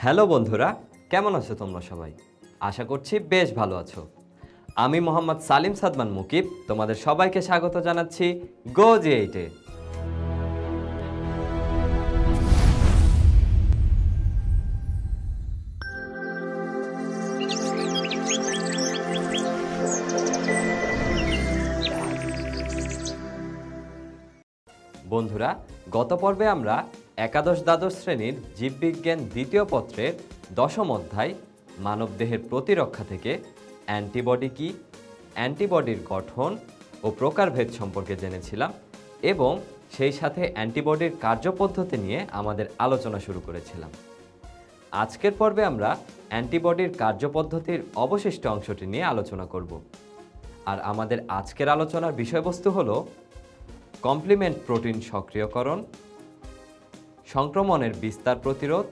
Hello বন্ধুরা, কেমন আছো তোমরা সবাই? আশা করছি বেশ ভালো আছো। আমি মোহাম্মদ সালিম সাদমান মুকিব তোমাদের সবাইকে স্বাগত জানাচ্ছি গো জি8-এ। বন্ধুরা, গত পর্বে আমরা একাদশ দ্বাদশ শ্রেণীর জীববিজ্ঞান দ্বিতীয় পত্রের দশম অধ্যায় মানবদেহের প্রতিরক্ষা থেকে অ্যান্টিবডি কি, অ্যান্টিবডির গঠন ও প্রকারভেদ সম্পর্কে জেনেছিলাম এবং সেই সাথে অ্যান্টিবডির কার্যপদ্ধতি নিয়ে আমাদের আলোচনা শুরু করেছিলাম। আজকের পর্বে আমরা অ্যান্টিবডির কার্যপদ্ধতির অবশিষ্ট অংশটি নিয়ে আলোচনা করব। আর আমাদের আজকের আলোচনার বিষয়বস্তু হলো কমপ্লিমেন্ট প্রোটিন সক্রিয়করণ, সংক্রমণের বিস্তার প্রতিরোধ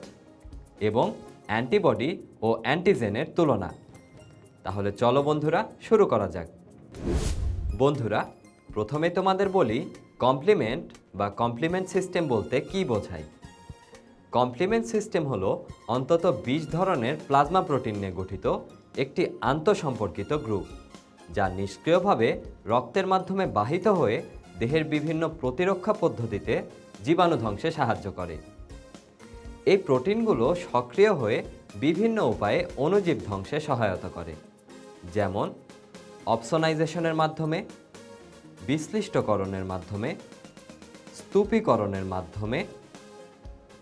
এবং অ্যান্টিবডি ও অ্যান্টিজেনের তুলনা। তাহলে চলো বন্ধুরা, শুরু করা যাক। বন্ধুরা, প্রথমে তোমাদের বলি কমপ্লিমেন্ট বা কমপ্লিমেন্ট সিস্টেম বলতে কী বোঝায়। কমপ্লিমেন্ট সিস্টেম হলো অন্তত 20 ধরনের প্লাজমা প্রোটিন নিয়ে গঠিত একটি আন্তঃসম্পর্কিত গ্রুপ, যা নিষ্ক্রিয়ভাবে রক্তের মাধ্যমে বাহিত হয়ে দেহের বিভিন্ন প্রতিরক্ষা পদ্ধতিতে জীবাণু ধ্বংসে সাহায্য করে। এই প্রোটিনগুলো সক্রিয় হয়ে বিভিন্ন উপায়ে অণুজীব ধ্বংসে সহায়তা করে, যেমন অপসোনাইজেশনের মাধ্যমে, বিশ্লিষ্টকরণের মাধ্যমে, স্তূপীকরণের মাধ্যমে,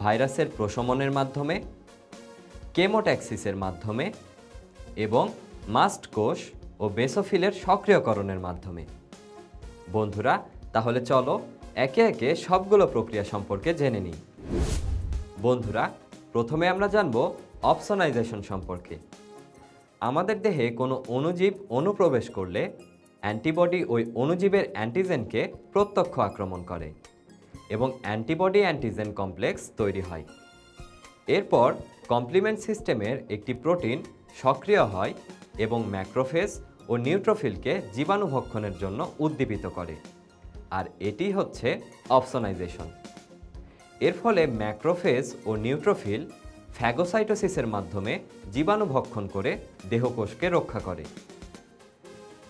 ভাইরাসের প্রশমনের মাধ্যমে, কেমোট্যাক্সিসের মাধ্যমে এবং মাস্ট কোষ ও বেসোফিলের সক্রিয়করণের মাধ্যমে। বন্ধুরা, তাহলে চলো একে একে সবগুলো প্রক্রিয়া সম্পর্কে জেনে নিই। বন্ধুরা, প্রথমে আমরা জানব অপসোনাইজেশন সম্পর্কে। আমাদের দেহে কোনো অণুজীব অনুপ্রবেশ করলে অ্যান্টিবডি ওই অণুজীবের অ্যান্টিজেনকে প্রত্যক্ষ আক্রমণ করে এবং অ্যান্টিবডি অ্যান্টিজেন কমপ্লেক্স তৈরি হয়। এরপর কমপ্লিমেন্ট সিস্টেমের একটি প্রোটিন সক্রিয় হয় এবং ম্যাক্রোফেজ ও নিউট্রোফিলকে জীবাণু ভক্ষণের জন্য উদ্দীপিত করে, আর এটি হচ্ছে অপসোনাইজেশন। এর ফলে ম্যাক্রোফেজ ও নিউট্রোফিল ফ্যাগোসাইটোসিসের মাধ্যমে জীবাণু ভক্ষণ করে দেহকোষকে রক্ষা করে।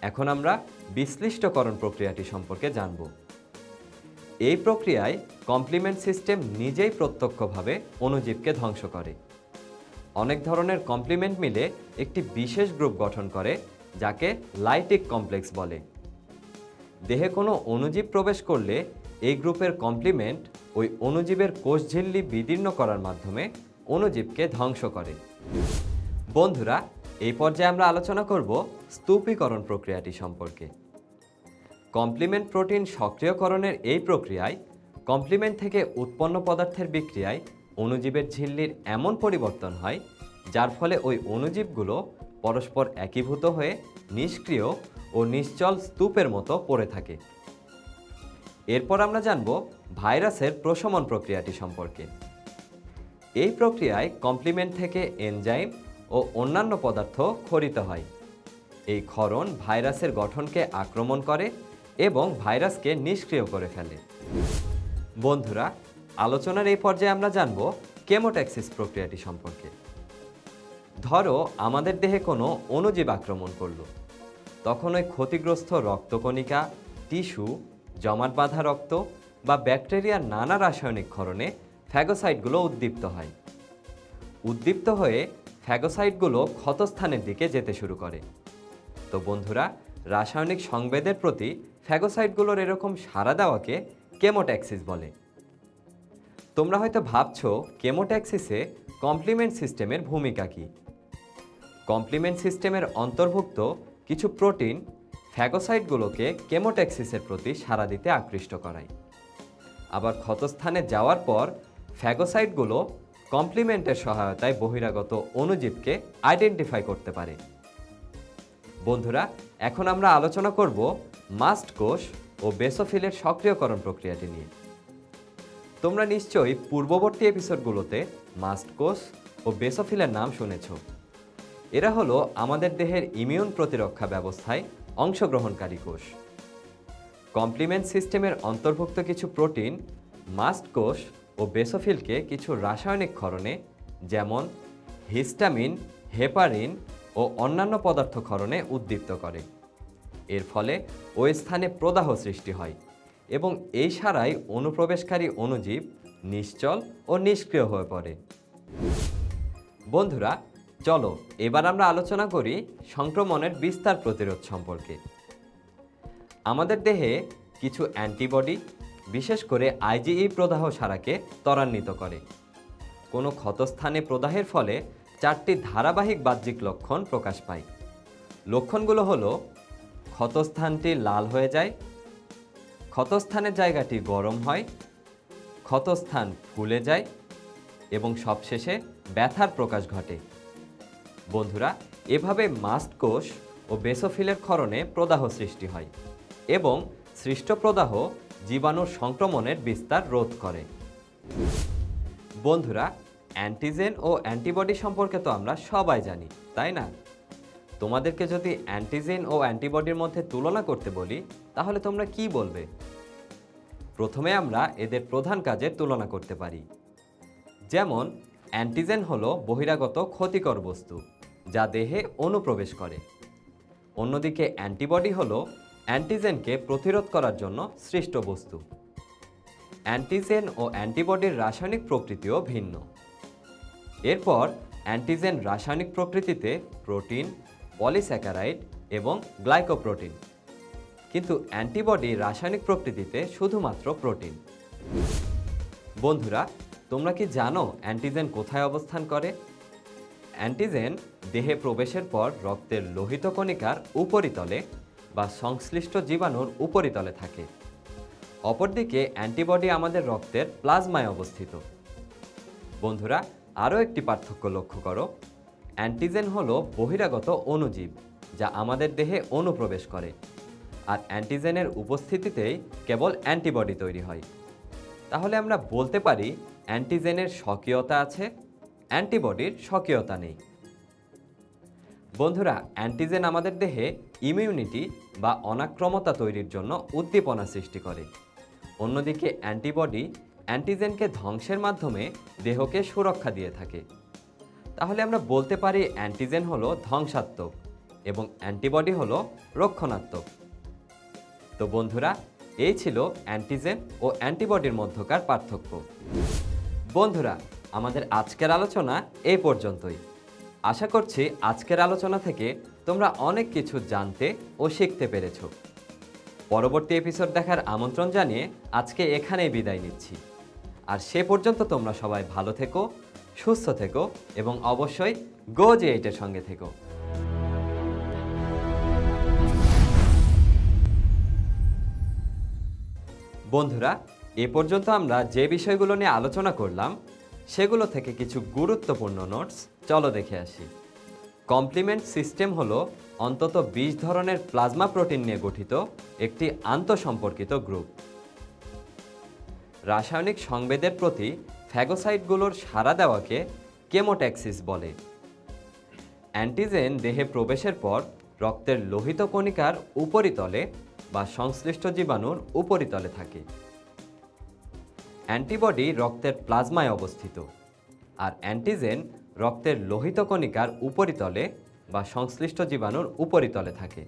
এখন আমরা বিশ্লিষ্টকরণ প্রক্রিয়াটি সম্পর্কে জানব। এই প্রক্রিয়ায় কমপ্লিমেন্ট সিস্টেম নিজেই প্রত্যক্ষভাবে অণুজীবকে ধ্বংস করে। অনেক ধরনের কমপ্লিমেন্ট মিলে একটি বিশেষ গ্রুপ গঠন করে, যাকে লাইটিক কমপ্লেক্স বলে। দেহে কোনো অণুজীব প্রবেশ করলে এই গ্রুপের কমপ্লিমেন্ট ওই অণুজীবের কোষঝিল্লি বিদীর্ণ করার মাধ্যমে অণুজীবকে ধ্বংস করে। বন্ধুরা, এই পর্যায়ে আমরা আলোচনা করব স্তূপীকরণ প্রক্রিয়াটি সম্পর্কে। কমপ্লিমেন্ট প্রোটিন সক্রিয়করণের এই প্রক্রিয়ায় কমপ্লিমেন্ট থেকে উৎপন্ন পদার্থের বিক্রিয়ায় অণুজীবের ঝিল্লির এমন পরিবর্তন হয়, যার ফলে ওই অণুজীবগুলো পরস্পর একীভূত হয়ে নিষ্ক্রিয় ও নিশ্চল স্তূপের মতো পড়ে থাকে। এরপর আমরা জানব ভাইরাসের প্রশমন প্রক্রিয়াটি সম্পর্কে। এই প্রক্রিয়ায় কমপ্লিমেন্ট থেকে এনজাইম ও অন্যান্য পদার্থ ক্ষরিত হয়। এই ক্ষরণ ভাইরাসের গঠনকে আক্রমণ করে এবং ভাইরাসকে নিষ্ক্রিয় করে ফেলে। বন্ধুরা, আলোচনার এই পর্যায়ে আমরা জানব কেমোট্যাক্সিস প্রক্রিয়াটি সম্পর্কে। ধরো আমাদের দেহে কোনো অণুজীব আক্রমণ করলো, তখন ওই ক্ষতিগ্রস্ত রক্তকণিকা, টিস্যু, জমাট বাঁধা রক্ত বা ব্যাকটেরিয়ার নানা রাসায়নিক ক্ষরণে ফ্যাগোসাইটগুলো উদ্দীপ্ত হয়। উদ্দীপ্ত হয়ে ফ্যাগোসাইটগুলো ক্ষতস্থানের দিকে যেতে শুরু করে। তো বন্ধুরা, রাসায়নিক সংবেদের প্রতি ফ্যাগোসাইটগুলোর এরকম সাড়া দেওয়াকে কেমোট্যাক্সিস বলে। তোমরা হয়তো ভাবছো কেমোট্যাক্সিসে কমপ্লিমেন্ট সিস্টেমের ভূমিকা কী। কমপ্লিমেন্ট সিস্টেমের অন্তর্ভুক্ত কিছু প্রোটিন ফ্যাগোসাইটগুলোকে কেমোট্যাক্সিসের প্রতি সাড়া দিতে আকৃষ্ট করায়। আবার ক্ষতস্থানে যাওয়ার পর ফ্যাগোসাইটগুলো কমপ্লিমেন্টের সহায়তায় বহিরাগত অণুজীবকে আইডেন্টিফাই করতে পারে। বন্ধুরা, এখন আমরা আলোচনা করব মাস্ট কোষ ও বেসোফিলের সক্রিয়করণ প্রক্রিয়াটি নিয়ে। তোমরা নিশ্চয়ই পূর্ববর্তী এপিসোডগুলোতে মাস্ট কোষ ও বেসোফিলের নাম শুনেছ। এরা হলো আমাদের দেহের ইমিউন প্রতিরক্ষা ব্যবস্থায় অংশগ্রহণকারী কোষ। কমপ্লিমেন্ট সিস্টেমের অন্তর্ভুক্ত কিছু প্রোটিন মাস্ট কোষ ও বেসোফিলকে কিছু রাসায়নিক ক্ষরণে, যেমন হিস্টামিন, হেপারিন ও অন্যান্য পদার্থ ক্ষরণে উদ্দীপ্ত করে। এর ফলে ওই স্থানে প্রদাহ সৃষ্টি হয় এবং এই সারাই অনুপ্রবেশকারী অণুজীব নিশ্চল ও নিষ্ক্রিয় হয়ে পড়ে। বন্ধুরা, চলো এবার আমরা আলোচনা করি সংক্রমণের বিস্তার প্রতিরোধ সম্পর্কে। আমাদের দেহে কিছু অ্যান্টিবডি, বিশেষ করে আইজিই প্রদাহ সারাকে ত্বরান্বিত করে। কোনো ক্ষতস্থানে প্রদাহের ফলে 4টি ধারাবাহিক বাহ্যিক লক্ষণ প্রকাশ পায়। লক্ষণগুলো হলো ক্ষতস্থানটি লাল হয়ে যায়, ক্ষতস্থানের জায়গাটি গরম হয়, ক্ষতস্থান ফুলে যায় এবং সবশেষে ব্যথার প্রকাশ ঘটে। বন্ধুরা, এভাবে মাস্ট কোষ ও বেসোফিলের ক্ষরণে প্রদাহ সৃষ্টি হয় এবং সৃষ্ট প্রদাহ জীবাণুর সংক্রমণের বিস্তার রোধ করে। বন্ধুরা, অ্যান্টিজেন ও অ্যান্টিবডি সম্পর্কে তো আমরা সবাই জানি, তাই না? তোমাদেরকে যদি অ্যান্টিজেন ও অ্যান্টিবডির মধ্যে তুলনা করতে বলি, তাহলে তোমরা কি বলবে? প্রথমে আমরা এদের প্রধান কাজের তুলনা করতে পারি। যেমন অ্যান্টিজেন হলো বহিরাগত ক্ষতিকর বস্তু যা দেহে অনুপ্রবেশ করে। অন্যদিকে অ্যান্টিবডি হলো অ্যান্টিজেনকে প্রতিরোধ করার জন্য সৃষ্ট বস্তু। অ্যান্টিজেন ও অ্যান্টিবডির রাসায়নিক প্রকৃতিও ভিন্ন। এরপর অ্যান্টিজেন রাসায়নিক প্রকৃতিতে প্রোটিন, পলিস্যাকারাইড এবং গ্লাইকোপ্রোটিন, কিন্তু অ্যান্টিবডি রাসায়নিক প্রকৃতিতে শুধুমাত্র প্রোটিন। বন্ধুরা, তোমরা কি জানো অ্যান্টিজেন কোথায় অবস্থান করে? অ্যান্টিজেন দেহে প্রবেশের পর রক্তের লোহিত কণিকার উপরিতলে বা সংশ্লিষ্ট জীবাণুর উপরিতলে থাকে। অপরদিকে অ্যান্টিবডি আমাদের রক্তের প্লাজমায় অবস্থিত। বন্ধুরা, আরও একটি পার্থক্য লক্ষ্য করো। অ্যান্টিজেন হলো বহিরাগত অণুজীব যা আমাদের দেহে অনুপ্রবেশ করে, আর অ্যান্টিজেনের উপস্থিতিতেই কেবল অ্যান্টিবডি তৈরি হয়। তাহলে আমরা বলতে পারি অ্যান্টিজেনের স্বকীয়তা আছে, অ্যান্টিবডির স্বকীয়তা নেই। বন্ধুরা, অ্যান্টিজেন আমাদের দেহে ইমিউনিটি বা অনাক্রমতা তৈরির জন্য উদ্দীপনা সৃষ্টি করে। অন্যদিকে অ্যান্টিবডি অ্যান্টিজেনকে ধ্বংসের মাধ্যমে দেহকে সুরক্ষা দিয়ে থাকে। তাহলে আমরা বলতে পারি অ্যান্টিজেন হলো ধ্বংসাত্মক এবং অ্যান্টিবডি হলো রক্ষণাত্মক। তো বন্ধুরা, এই ছিল অ্যান্টিজেন ও অ্যান্টিবডির মধ্যকার পার্থক্য। বন্ধুরা, আমাদের আজকের আলোচনা এই পর্যন্তই। আশা করছি আজকের আলোচনা থেকে তোমরা অনেক কিছু জানতে ও শিখতে পেরেছো। পরবর্তী এপিসোড দেখার আমন্ত্রণ জানিয়ে আজকে এখানেই বিদায় নিচ্ছি। আর সে পর্যন্ত তোমরা সবাই ভালো থেকো, সুস্থ থেকো এবং অবশ্যই গো জি8-এর সঙ্গে থেকো। বন্ধুরা, এ পর্যন্ত আমরা যে বিষয়গুলো নিয়ে আলোচনা করলাম সেগুলো থেকে কিছু গুরুত্বপূর্ণ নোটস চলো দেখে আসি। কমপ্লিমেন্ট সিস্টেম হলো অন্তত 20 ধরনের প্লাজমা প্রোটিন নিয়ে গঠিত একটি আন্তঃসম্পর্কিত গ্রুপ। রাসায়নিক সংবেদের প্রতি ফ্যাগোসাইটগুলোর সাড়া দেওয়াকে কেমোট্যাক্সিস বলে। অ্যান্টিজেন দেহে প্রবেশের পর রক্তের লোহিত কণিকার উপরিতলে বা সংশ্লিষ্ট জীবাণুর উপরিতলে থাকে। অ্যান্টিবডি রক্তের প্লাজমায় অবস্থিত, আর অ্যান্টিজেন রক্তের লোহিত কণিকার উপরিতলে বা সংশ্লিষ্ট জীবাণুর উপরিতলে থাকে।